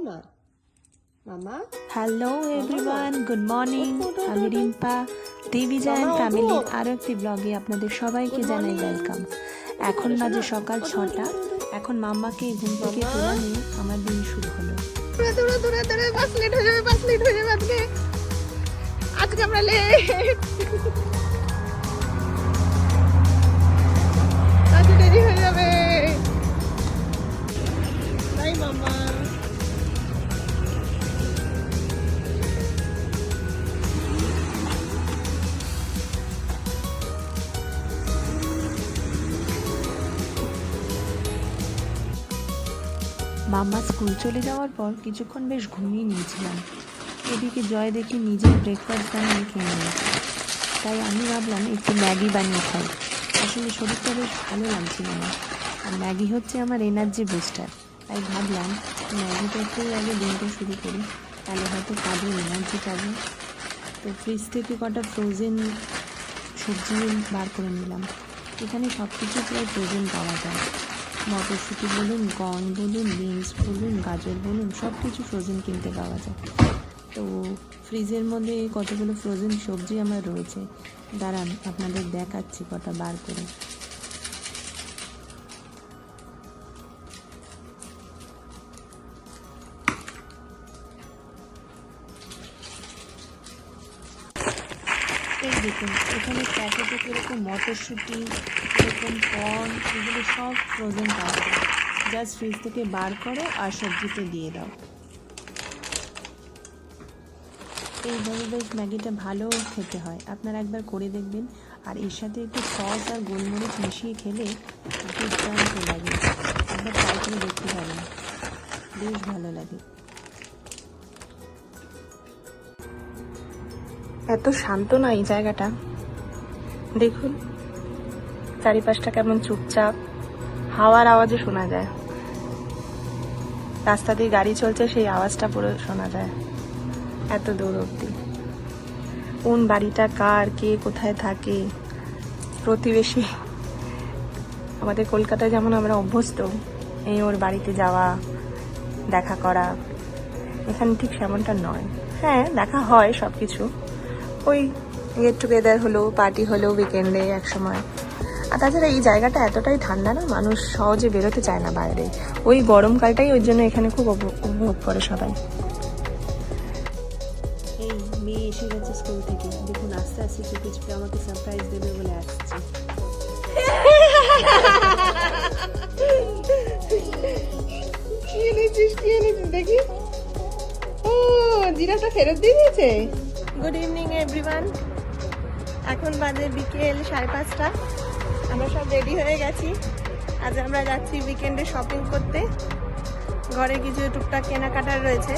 না মামা। Hello everyone, good morning. আমি রিম্পা, দেবী জায়ান ফ্যামিলির আরও একটি ব্লগে আপনাদের সবাইকে জানাই ওয়েলকাম। এখন বাজে সকাল 6টা। এখন মাম্মাকে ঘুম থেকে তুলে নিয়ে আমার দিন শুরু হলো। বাস লেট হয়ে যাবে আজকে আমরা লেট, আজকে দেরি হয়ে যাবে। তাই মাম্মা মাম্মা স্কুল চলে যাওয়ার পর কিছুক্ষণ বেশ ঘুমিয়ে নিয়েছিলাম। এদিকে জয় দেখি নিজের ব্রেকফাস্ট বানিয়ে খেয়ে নিয়েছে, তাই আমি ভাবলাম একটু ম্যাগি বানিয়ে খাই। আসলে শরীরটা বেশ ভালো লাগছিল না, আর ম্যাগি হচ্ছে আমার এনার্জি বুস্টার, তাই ভাবলাম ম্যাগিটা একটু আগে দিনটা শুরু করি, তাহলে হয়তো কাজে এনার্জি পাবো। তো ফ্রিজ থেকে কটা ফ্রোজেন সবজি বার করে নিলাম। এখানে সব কিছু প্রায় ফ্রোজেন পাওয়া যায়, মটরশুঁটি বলুন, কর্ন বলুন, বিনস বলুন, গাজর বলুন, সব কিছু ফ্রোজেন কিনতে পাওয়া যায়। তো ফ্রিজের মধ্যে কতগুলো ফ্রোজেন সবজি আমার রয়েছে, দাঁড়ান আপনাদের দেখাচ্ছি কটা বার করে। এই দেখুন, এখানে প্যাকেটে কীরকম মটরশুঁটি, এরকম কর্ন, এগুলো সব ফ্রোজেন পাওয়া যায়। জাস্ট ফ্রিজ থেকে বার করো আর সবজিতে দিয়ে দাও। এইভাবে বেশ ম্যাগিটা ভালো খেতে হয়, আপনারা একবার করে দেখবেন। আর এর সাথে একটু সস আর গোলমরিচ মিশিয়ে খেলে দুর্দান্ত লাগে, একবার ট্রাই করে দেখতে পারেন, বেশ ভালো লাগে। এত শান্ত না এই জায়গাটা, দেখুন চারিপাশটা কেমন চুপচাপ, হাওয়ার আওয়াজও শোনা যায়, রাস্তা দিয়ে গাড়ি চলছে সেই আওয়াজটা পুরো শোনা যায় এত দূর অব্দি। কোন বাড়িটা কার, কে কোথায় থাকে, প্রতিবেশী। আমাদের কলকাতায় যেমন আমরা অভ্যস্ত এই ওর বাড়িতে যাওয়া, দেখা করা, এখানে ঠিক সেমনটা নয়। হ্যাঁ, দেখা হয় সব কিছু, ওই গেট টুগেদার হলো, পার্টি হলো উইকেন্ডে এক সময়। আর তাছাড়া এই জায়গাটা এতটাই ঠান্ডা না, মানুষ সহজে বেরোতে চায় না বাইরে, ওই গরমকালটাই ওই জন্য এখানে খুব উপভোগ করে সবাই। এই মেয়ে এসে গেছে স্কুল থেকে, দেখুন আস্তে আস্তে চুপে চুপে আমাকে সারপ্রাইজ দেবে বলে আসছে। কি এনেছিস দেখি। ও, জিরাটা ফেরত দিয়ে দিয়েছে। গুড ইভিনিং এভরিওয়ান, এখন বাজে বিকেল 5:30। আমরা সব রেডি হয়ে গেছি। আজ আমরা যাচ্ছি উইকেন্ডে শপিং করতে, ঘরে কিছু টুকটাক কেনাকাটার রয়েছে।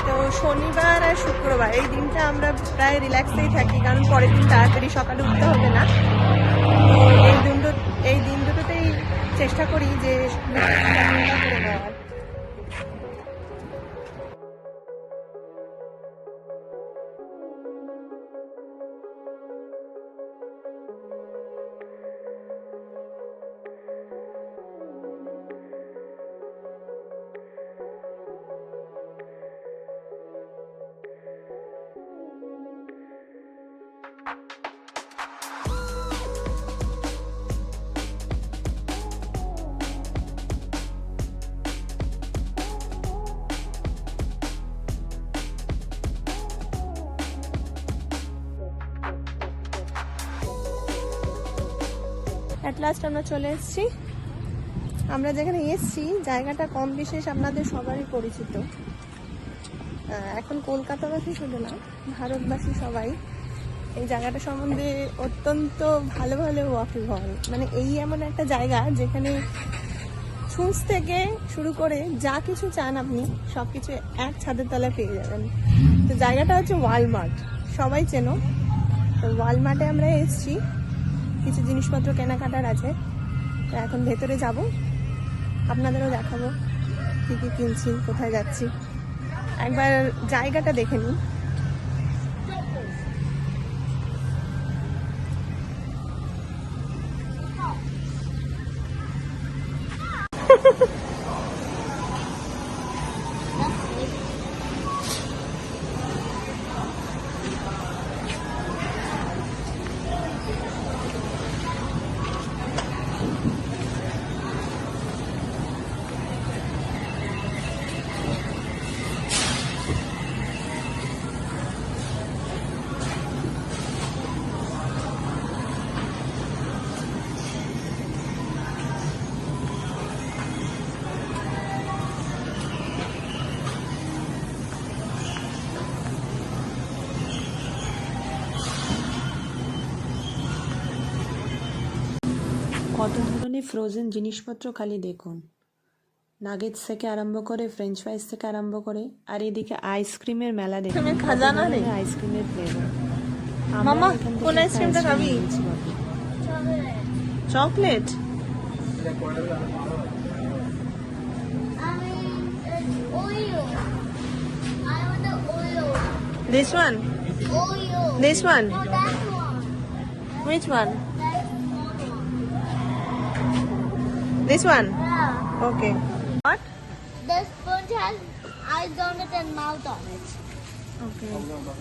তো শনিবার আর শুক্রবার এই দিনটা আমরা প্রায় রিল্যাক্সেই থাকি, কারণ পরের দিন তাড়াতাড়ি সকালে উঠতে হবে না। তো এই দিন দুটোতেই চেষ্টা করি যে শপিংটা করে নেওয়ার। অ্যাট লাস্ট আমরা চলে এসেছি। আমরা যেখানে এসেছি জায়গাটা কম বিশেষ আপনাদের সবারই পরিচিত। এখন কলকাতাবাসী শুধু না, ভারতবাসী সবাই এই জায়গাটা সম্বন্ধে অত্যন্ত ভালো ওয়াকিবহাল। মানে এই এমন একটা জায়গা যেখানে শুজ থেকে শুরু করে যা কিছু চান আপনি সব কিছু এক ছাদের তলায় পেয়ে যাবেন। তো জায়গাটা হচ্ছে ওয়ালমার্ট, সবাই চেনো। তো ওয়ালমার্টে আমরা এসেছি, কিছু জিনিসপত্র কেনাকাটার আছে। তো এখন ভেতরে যাব, আপনাদেরও দেখাবো কী কী কিনছি, কোথায় যাচ্ছি। একবার জায়গাটা দেখে নিন। এখানে ফ্রোজেন জিনিসপত্র খালি দেখুন, নাগেটস থেকে আরম্ভ করে ফ্রেঞ্চ ফ্রাইস থেকে আরম্ভ করে, আর এদিকে আইসক্রিমের মেলা দেখুন, আইসক্রিমের খাজানা রে। আইসক্রিমের ফ্লেভার। মামা, কোন আইসক্রিমটা খাবি? Chocolate? Oreo. I want the Oreo. This one? Oreo. This one? No, that one. Which one? That one. This one? Yeah. Okay. What? The sponge has eyes on it and mouth on it. Okay.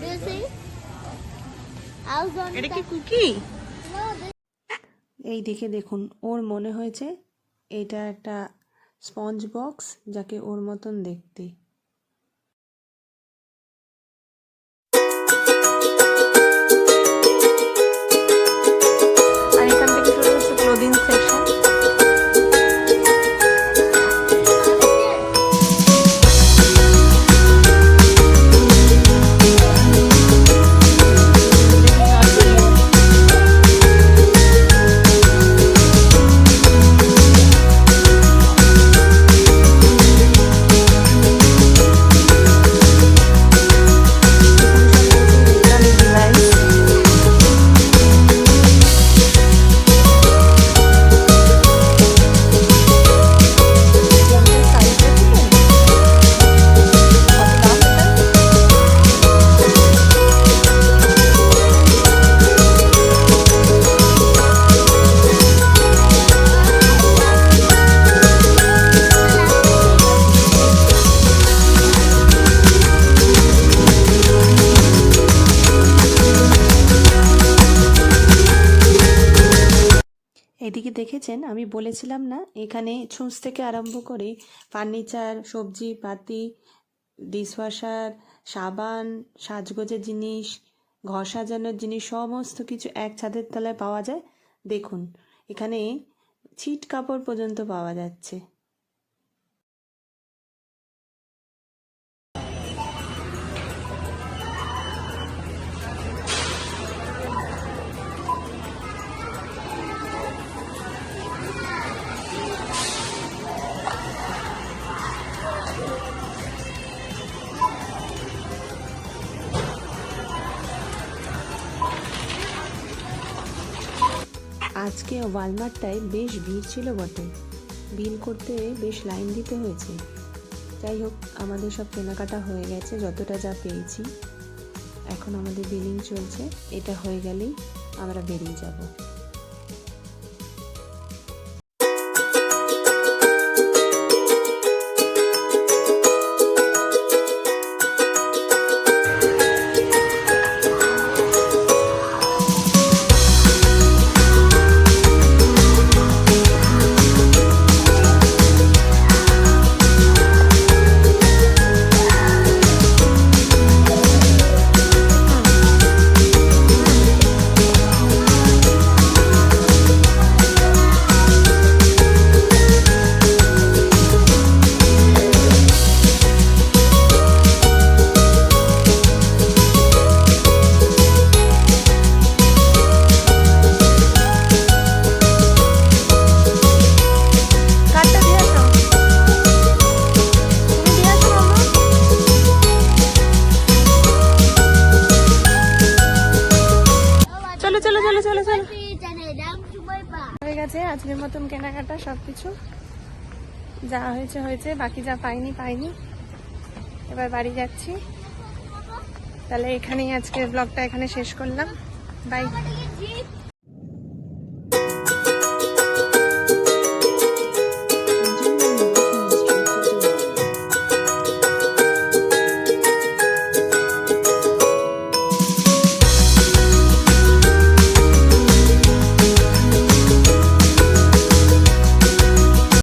Do you see? Eyes on এটা it. কি cookie? No, this এই দেখে দেখুন, ওর মনে হয়েছে এটা একটা sponge box, যাকে ওর মতন দেখতে। আর এখান থেকে শুরু হচ্ছে ক্লোদিং সেকশন। এদিকে দেখেছেন, আমি বলেছিলাম না এখানে ছুঁচ থেকে আরম্ভ করে ফার্নিচার, সবজি পাতি, ডিশওয়াশার, সাবান, সাজগোজের জিনিস, ঘর সাজানোর জিনিস, সমস্ত কিছু এক ছাদের তলায় পাওয়া যায়। দেখুন, এখানে ছিট কাপড় পর্যন্ত পাওয়া যাচ্ছে। আজকে ওয়ালমার্টটায় বেশ ভিড় ছিল বটে, বিল করতে বেশ লাইন দিতে হয়েছে। যাই হোক, আমাদের সব কেনাকাটা হয়ে গেছে, যতটা যা পেয়েছি। এখন আমাদের বিলিং চলছে, এটা হয়ে গেলেই আমরা বেরিয়ে যাব। হয়ে গেছে আজকের মতন কেনাকাটা, সবকিছু যা হয়েছে হয়েছে, বাকি যা পাইনি পাইনি। এবার বাড়ি যাচ্ছি। তাহলে এখানেই আজকের ব্লগটা এখানে শেষ করলাম। বাই।